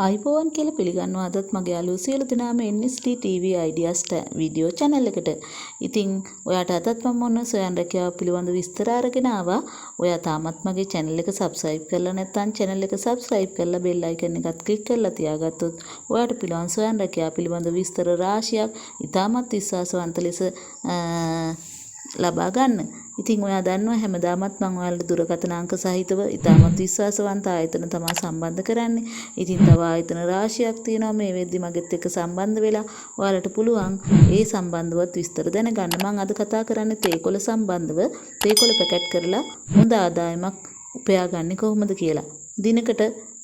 අයිබෝවන් කියලා පිළිගන්නවා අදත් මගේ යාළුවෝ සියලු දෙනාම Nsd Ideas වීඩියෝ channel එකට. ඉතින් ඔයාට අදත් මම මොන සොයන් රැකියාව පිළිබඳ විස්තර අරගෙන ආවා. ඔයා තාමත් මගේ channel එක subscribe කරලා නැත්නම් channel එක subscribe කරලා bell icon එකත් click කරලා තියාගත්තොත් ඔයාට පුළුවන් සොයන් රැකියාව පිළිබඳ විස්තර රාශියක් ඉතාමත් විශ්වාසවන්ත ලෙස ලබා ගන්න. ඉතින් ඔයා දන්නවා හැමදාමත් මම ඔයාලට දුරකථන අංක සහිතව ඉතාමත් විශ්වාසවන්ත ආයතන තමයි සම්බන්ධ කරන්නේ. ඉතින් තව ආයතන රාශියක් තියෙනවා මේ වෙද්දි මගෙත් එක්ක සම්බන්ධ වෙලා ඔයාලට පුළුවන් ඒ සම්බන්ධවත් විස්තර දැනගන්න. මම අද කතා කරන්නේ තේකොළ සම්බන්ධව තේකොළ පැකට් කරලා හොඳ ආදායමක් උපයාගන්නේ කොහොමද කියලා. දිනකට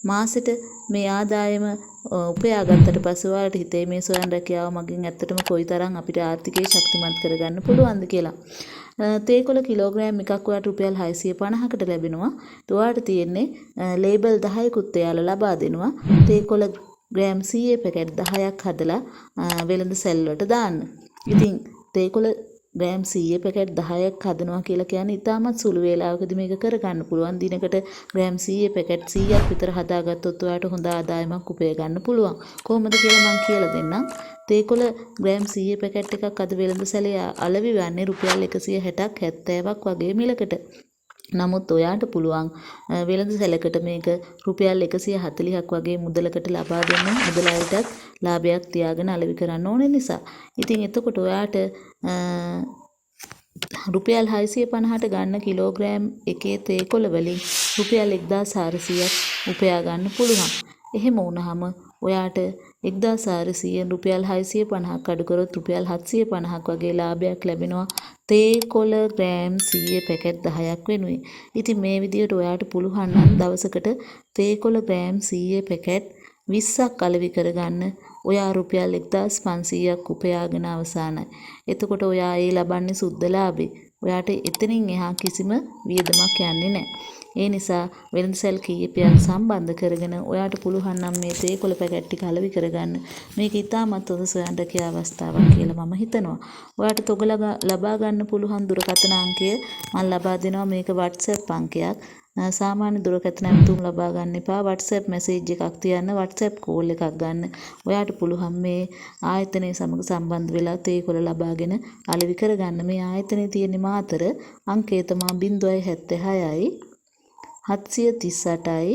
මාසෙට මේ ආදායම උපයාගත්තට පස්සේ ඔයාලට හිතේ මේ සොයන් රැකියාව මගින් ඇත්තටම කොයිතරම් අපිට ආර්ථිකය ශක්තිමත් කරගන්න පුළුවන්ද කියලා. තේකොළ කිලෝග්‍රෑම් එකක් ඔයාලට රුපියල් 650කට ලැබෙනවා. ඔයාලට තියෙන්නේ ලේබල් 10කුත් එයාලා ලබා දෙනවා. තේකොළ ග්‍රෑම් 100 පැකට් 10ක් හදලා වෙළඳ සැල් වලට දාන්න. ඉතින් තේකොළ ග්‍රෑම් 100 පැකට් 10ක් හදනවා කියලා කියන්නේ ඉතාමත් සුළු වේලාවකදී මේක කරගන්න පුළුවන්. දිනකට ග්‍රෑම් 100 පැකට් 100ක් විතර හදාගත්තොත් ඔයාලට හොඳ ආදායමක් උපය ගන්න පුළුවන්. කොහොමද කියලා මම කියලා දෙන්නම්. තේකොළ ග්‍රෑම් 100 පැකට් එකක් අද වෙළඳ සැලේ අලවි වන්නේ රුපියල් 160ක් 70ක් වගේ මිලකට. නමුත් ඔයාට පුළුවන් වෙළඳ සැලකට මේක රුපියල් 140ක් වගේ මුදලකට ලබා දෙන්න. මුදලායටත් ලාභයක් තියාගෙන අලෙවි කරන්න ඕන නිසා. ඉතින් එතකොට ඔයාට රුපියල් 650ට ගන්න කිලෝග්‍රෑම් එකේ තේකොළ වලින් රුපියල් 1400ක් උපයා ගන්න පුළුවන්. එහෙම වුණාම ඔයාට 1400 රුපියල් 650ක් අඩු කරොත් රුපියල් 750ක් වගේ ලාභයක් ලැබෙනවා තේකොළ ග්‍රෑම් 100 පැකට් 10ක් වෙනුවෙන්. ඉතින් මේ විදිහට ඔයාට පුළුවන් නම් දවසකට තේකොළ ග්‍රෑම් 100 පැකට් 20ක් අලෙවි කරගන්න. ඔයා රුපියල් 1500ක් උපයාගෙන අවසానයි. එතකොට ඔයා ඒ ලබන්නේ සුද්ධ ලාභේ. ඔයාට එතනින් එහා කිසිම වියදමක් යන්නේ නැහැ. ඒ නිසා වෙළඳ සැල් කීපයක් සම්බන්ධ කරගෙන ඔයාට පුළුවන් නම් මේ තේකොළ පැකට් ටික අලෙවි කරගන්න. මේක ඉතාමත් හොඳ සොයන් රැකියාව අවස්ථාවක් කියලා මම හිතනවා. ඔයාට තොග ලබා ගන්න පුළුවන් දුරකථන අංකය මම ලබා දෙනවා. මේක WhatsApp අංකයක්. සාමාන්‍ය දුරකථන ඇමතුම් ලබා ගන්න එපා. WhatsApp මැසේජ් එකක් තියන්න, WhatsApp කෝල් එකක් ගන්න. ඔයාට පුළුවන් මේ ආයතනයේ සමග සම්බන්ධ වෙලා තේකොළ ලබාගෙන අලෙවි කරගන්න. මේ ආයතනයේ තියෙන මාතර අංකය තමයි 076යි 738යි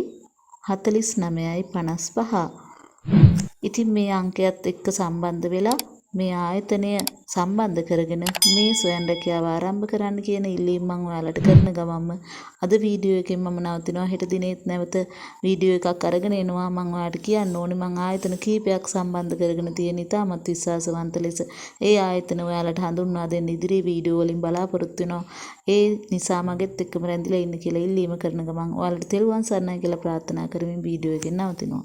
49යි 55. ඉතින් මේ අංකයත් එක්ක සම්බන්ධ වෙලා මේ ආයතනය සම්බන්ධ කරගෙන මේ සොයන් රැකියාව ආරම්භ කරන්න කියන ඉල්ලීම මම ඔයාලට කරන ගමන්ම අද වීඩියෝ එකෙන් මම නවතිනවා. හෙට දිනේත් නැවත වීඩියෝ එකක් අරගෙන එනවා. මම ඔයාලට කියන්න ඕනේ මම ආයතන කීපයක් සම්බන්ධ කරගෙන තියෙන ඉතාමත් විශ්වාසවන්ත ලෙස ඒ ආයතන ඔයාලට හඳුන්වා දෙන්න ඉදිරි වීඩියෝ වලින් බලාපොරොත්තු වෙනවා. ඒ නිසා මගෙත් එක්කම රැඳිලා ඉන්න කියලා ඉල්ලීම කරන ගමන් ඔයාලට තෙරුවන් සරණයි කියලා ප්‍රාර්ථනා කරමින් වීඩියෝ එකෙන් නවතිනවා.